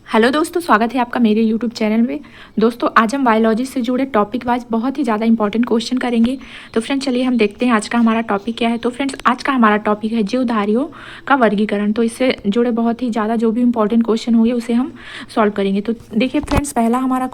Hello दोस्तों, स्वागत है आपका मेरे यूट्यूब चैनल में। दोस्तों आज हम बायोलॉजी से जुड़े टॉपिक वाइज बहुत ही ज़्यादा इंपॉर्टेंट क्वेश्चन करेंगे। तो फ्रेंड्स चलिए हम देखते हैं आज का हमारा टॉपिक क्या है। तो फ्रेंड्स आज का हमारा टॉपिक है जीवधारियों का वर्गीकरण। तो इससे जुड़े बहुत ही ज़्यादा जो भी इंपॉर्टेंट क्वेश्चन होंगे उसे हम सॉल्व करेंगे। तो देखिए फ्रेंड्स, पहला हमारा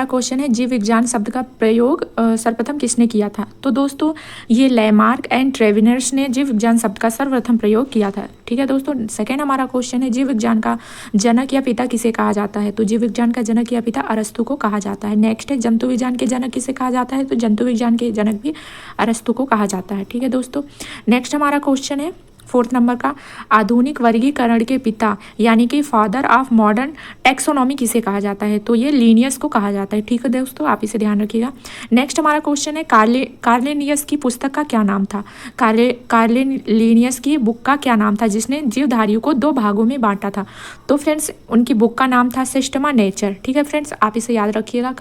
क्वेश्चन है जीव विज्ञान शब्द का प्रयोग सर्वप्रथम किसने किया था। तो दोस्तों ये लैमार्क एंड ट्रेविनर्स ने जीव विज्ञान शब्द का सर्वप्रथम प्रयोग किया था। ठीक है दोस्तों। सेकेंड हमारा क्वेश्चन है जीव विज्ञान का जनक या पिता किसे कहा जाता है। तो जीव विज्ञान का जनक या पिता अरस्तु को कहा जाता है। नेक्स्ट है जंतु विज्ञान के जनक किसे कहा जाता है। तो जंतु विज्ञान के जनक भी अरस्तु को कहा जाता है। ठीक है दोस्तों। नेक्स्ट हमारा क्वेश्चन है फोर्थ नंबर का, आधुनिक वर्गीकरण के पिता यानी कि फादर ऑफ मॉडर्न टेक्सोनॉमी किसे कहा जाता है। तो ये लीनियस को कहा जाता है। ठीक है दोस्तों, आप इसे ध्यान रखिएगा। नेक्स्ट हमारा क्वेश्चन है कार्लेनियस की पुस्तक का क्या नाम था। कार्लेनियस की बुक का क्या नाम था जिसने जीवधारियों को 2 भागों में बांटा था। तो फ्रेंड्स उनकी बुक का नाम था सिस्टमा नेचर। ठीक है फ्रेंड्स, आप इसे याद रखिएगा।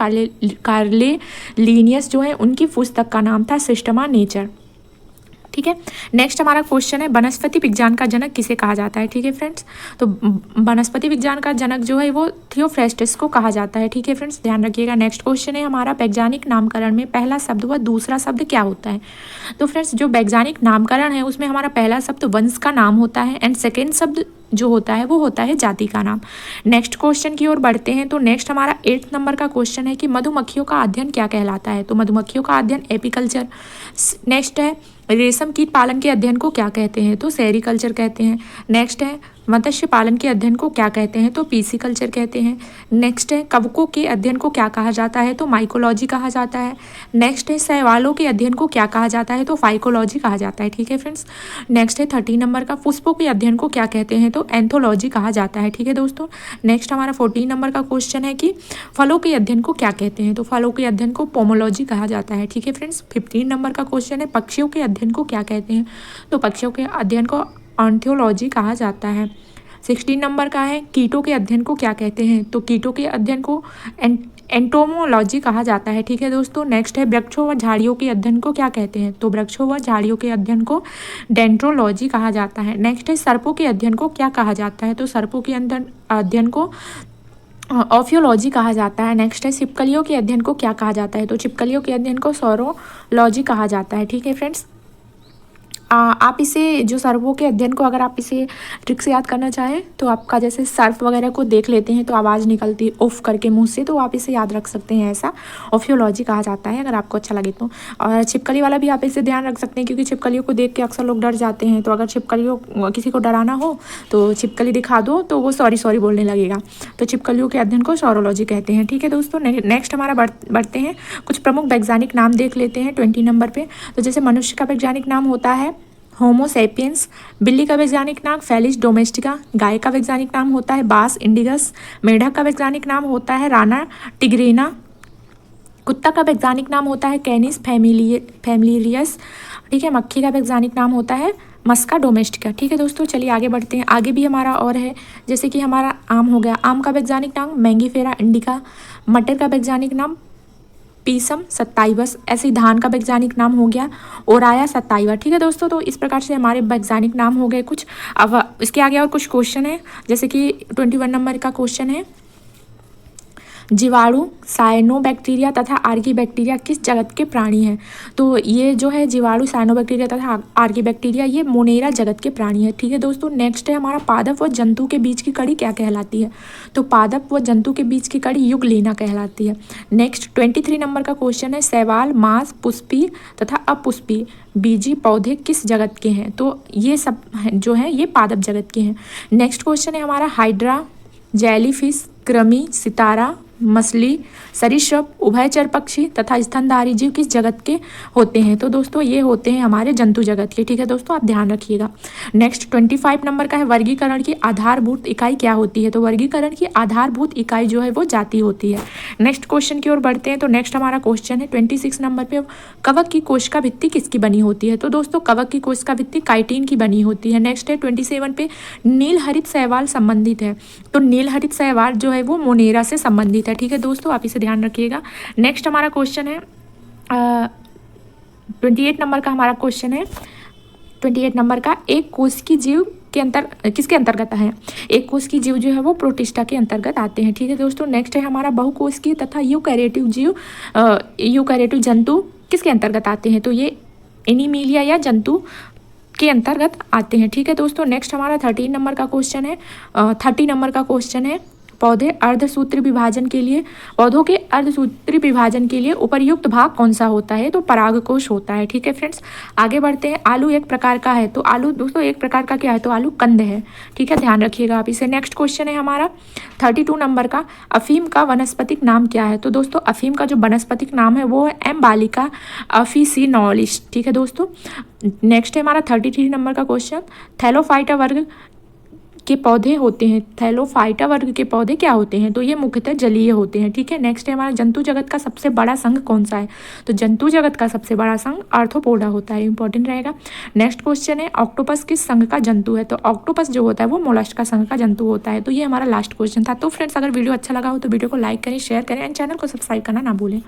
कार्लेनियस जो है उनकी पुस्तक का नाम था सिस्टमा नेचर। ठीक है। नेक्स्ट हमारा क्वेश्चन है वनस्पति विज्ञान का जनक किसे कहा जाता है। ठीक है फ्रेंड्स, तो वनस्पति विज्ञान का जनक जो है वो थियोफ्रेस्टस को कहा जाता है। ठीक है फ्रेंड्स, ध्यान रखिएगा। नेक्स्ट क्वेश्चन है हमारा वैज्ञानिक नामकरण में पहला शब्द व दूसरा शब्द क्या होता है। तो फ्रेंड्स जो वैज्ञानिक नामकरण है उसमें हमारा पहला शब्द वंश का नाम होता है एंड सेकेंड शब्द जो होता है वो होता है जाति का नाम। नेक्स्ट क्वेश्चन की ओर बढ़ते हैं। तो नेक्स्ट हमारा 8 नंबर का क्वेश्चन है कि मधुमक्खियों का अध्ययन क्या कहलाता है। तो मधुमक्खियों का अध्ययन एपीकल्चर। नेक्स्ट है रेशम कीट पालन के अध्ययन को क्या कहते हैं। तो सेरिकल्चर कहते हैं। नेक्स्ट है मत्स्य पालन के अध्ययन को क्या कहते हैं। तो पीसीकल्चर कहते हैं। नेक्स्ट है कवकों के अध्ययन को क्या कहा जाता है। तो माइकोलॉजी कहा जाता है। नेक्स्ट है शैवालों के अध्ययन को क्या कहा जाता है। तो फाइकोलॉजी कहा जाता है। ठीक है फ्रेंड्स। नेक्स्ट है 13 नंबर का पुष्पों के अध्ययन को क्या कहते हैं। तो एंथोलॉजी कहा जाता है। ठीक है दोस्तों। नेक्स्ट हमारा 14 नंबर का क्वेश्चन है कि फलों के अध्ययन को क्या कहते हैं। तो फलों के अध्ययन को पोमोलॉजी कहा जाता है। ठीक है फ्रेंड्स। 15 नंबर का क्वेश्चन है पक्षियों के अध्ययन को क्या कहते हैं। तो पक्षियों के अध्ययन को ऑर्निथोलॉजी कहा जाता है। 16 नंबर का है कीटों के अध्ययन को क्या कहते हैं। तो कीटों के अध्ययन को एंटोमोलॉजी कहा जाता है। ठीक है दोस्तों। नेक्स्ट है वृक्षों व झाड़ियों के अध्ययन को क्या कहते हैं। तो वृक्षों व झाड़ियों के अध्ययन को डेंड्रोलॉजी कहा जाता है। नेक्स्ट है सर्पों के अध्ययन को क्या कहा जाता है। तो सर्पों के अध्ययन को ऑफियोलॉजी कहा जाता है। नेक्स्ट है छिपकलियों के अध्ययन को क्या कहा जाता है। तो छिपकलियों के अध्ययन को सौरोलॉजी कहा जाता है। ठीक है फ्रेंड्स। आप इसे जो सर्वों के अध्ययन को अगर आप इसे ट्रिक से याद करना चाहें तो आपका जैसे सर्फ वगैरह को देख लेते हैं तो आवाज़ निकलती है उफ करके मुंह से, तो आप इसे याद रख सकते हैं। ऐसा ऑफियोलॉजी कहा जाता है अगर आपको अच्छा लगे तो। और छिपकली वाला भी आप इसे ध्यान रख सकते हैं क्योंकि छिपकलियों को देख के अक्सर लोग डर जाते हैं। तो अगर छिपकलियों किसी को डराना हो तो छिपकली दिखा दो तो वो सॉरी सॉरी बोलने लगेगा। तो छिपकलियों के अध्ययन को सौरोलॉजी कहते हैं। ठीक है दोस्तों। नेक्स्ट हमारा बढ़ते हैं, कुछ प्रमुख वैज्ञानिक नाम देख लेते हैं 20 नंबर पे। तो जैसे मनुष्य का वैज्ञानिक नाम होता है होमो सेपियंस, बिल्ली का वैज्ञानिक नाम फेलिस डोमेस्टिका, गाय का वैज्ञानिक नाम होता है बास इंडिगस, मेढक का वैज्ञानिक नाम होता है राना टिग्रिना, कुत्ता का वैज्ञानिक नाम होता है कैनिस फैमिलियस। ठीक है। मक्खी का वैज्ञानिक नाम होता है मस्का डोमेस्टिका। ठीक है दोस्तों। चलिए आगे बढ़ते हैं। आगे भी हमारा और है, जैसे कि हमारा आम हो गया। आम का वैज्ञानिक नाम मैंगीफेरा इंडिका। मटर का वैज्ञानिक नाम पीसम सत्ताईवस। ऐसे ही धान का वैज्ञानिक नाम हो गया ओराया सत्ताईवा। ठीक है दोस्तों। तो इस प्रकार से हमारे वैज्ञानिक नाम हो गए कुछ। अब इसके आगे और कुछ क्वेश्चन है, जैसे कि 21 नंबर का क्वेश्चन है जीवाणु साइनोबैक्टीरिया तथा आर्कीबैक्टीरिया किस जगत के प्राणी हैं। तो ये जो है जीवाणु साइनोबैक्टीरिया तथा आर्कीबैक्टीरिया ये मोनेरा जगत के प्राणी है। ठीक है दोस्तों। नेक्स्ट है हमारा पादप व जंतु के बीच की कड़ी क्या कहलाती है। तो पादप व जंतु के बीच की कड़ी युगलीना कहलाती है। नेक्स्ट 23 नंबर का क्वेश्चन है शैवाल मांस पुष्पी तथा अपुष्पी बीजी पौधे किस जगत के हैं। तो ये सब जो है ये पादप जगत के हैं। नेक्स्ट क्वेश्चन है हमारा हाइड्रा, जेलीफिश, कृमि, सितारा, मछली, सरीसृप, उभयचर पक्षी तथा स्तनधारी जीव किस जगत के होते हैं। तो दोस्तों ये होते हैं हमारे जंतु जगत के। ठीक है दोस्तों, आप ध्यान रखिएगा। नेक्स्ट 25 नंबर का है वर्गीकरण की आधारभूत इकाई क्या होती है। तो वर्गीकरण की आधारभूत इकाई जो है वो जाति होती है। नेक्स्ट क्वेश्चन की ओर बढ़ते हैं। तो नेक्स्ट हमारा क्वेश्चन है 26 नंबर पे, कवक की कोशिका भित्ति किसकी बनी होती है। तो दोस्तों कवक की कोशिका भित्ति काइटिन की बनी होती है। नेक्स्ट है 27 पे, नील हरित शैवाल संबंधित है। तो नील हरित शैवाल जो है वो मोनेरा से संबंधित है। ठीक है दोस्तों, आप इसे ध्यान रखिएगा। नेक्स्ट हमारा क्वेश्चन है 28 नंबर का हमारा क्वेश्चन है 28 नंबर का, एक कोशिकीय जीव किसके अंतर्गत है? एक कोशिकीय जीव जो है वो प्रोटिस्टा के अंतर्गत आते हैं। ठीक है दोस्तों, नेक्स्ट है हमारा बहुकोशिकीय तथा यूकैरियोटिक जीव, यूकैरियोटिक जंतु किसके अंतर्गत आते हैं? तो ये एनीमिलिया या जंतु के अंतर्गत आते हैं। ठीक है दोस्तों, नेक्स्ट हमारा 30 नंबर का क्वेश्चन है पौधों के अर्धसूत्री विभाजन के लिए उपयुक्त भाग कौन सा होता है? तो परागकोश होता है। ठीक है फ्रेंड्स, आगे बढ़ते हैं। आलू एक प्रकार का है, तो आलू दोस्तों एक प्रकार का क्या है? तो आलू कंद है। ठीक है, ध्यान रखिएगा आप इसे। नेक्स्ट क्वेश्चन है हमारा 32 नंबर का, अफीम का वनस्पतिक नाम क्या है? तो दोस्तों अफीम का जो वनस्पतिक नाम है वो है एम्बालिका ऑफिसिनोलिस। ठीक है दोस्तों, नेक्स्ट है हमारा 33 नंबर का क्वेश्चन, थैलोफाइटा वर्ग के पौधे होते हैं, थैलोफाइटा वर्ग के पौधे क्या होते हैं? तो ये मुख्यतः जलीय होते हैं। ठीक है, नेक्स्ट है हमारा जंतु जगत का सबसे बड़ा संघ कौन सा है? तो जंतु जगत का सबसे बड़ा संघ आर्थ्रोपोडा होता है, इंपॉर्टेंट रहेगा। नेक्स्ट क्वेश्चन है ऑक्टोपस किस संघ का जंतु है? तो ऑक्टोपस जो होता है वो मोलस्क का संघ का जंतु होता है। तो ये हमारा लास्ट क्वेश्चन था। तो फ्रेंड्स, अगर वीडियो अच्छा लगा हो तो वीडियो को लाइक करें, शेयर करें एंड चैनल को सब्सक्राइब करना ना भूलें।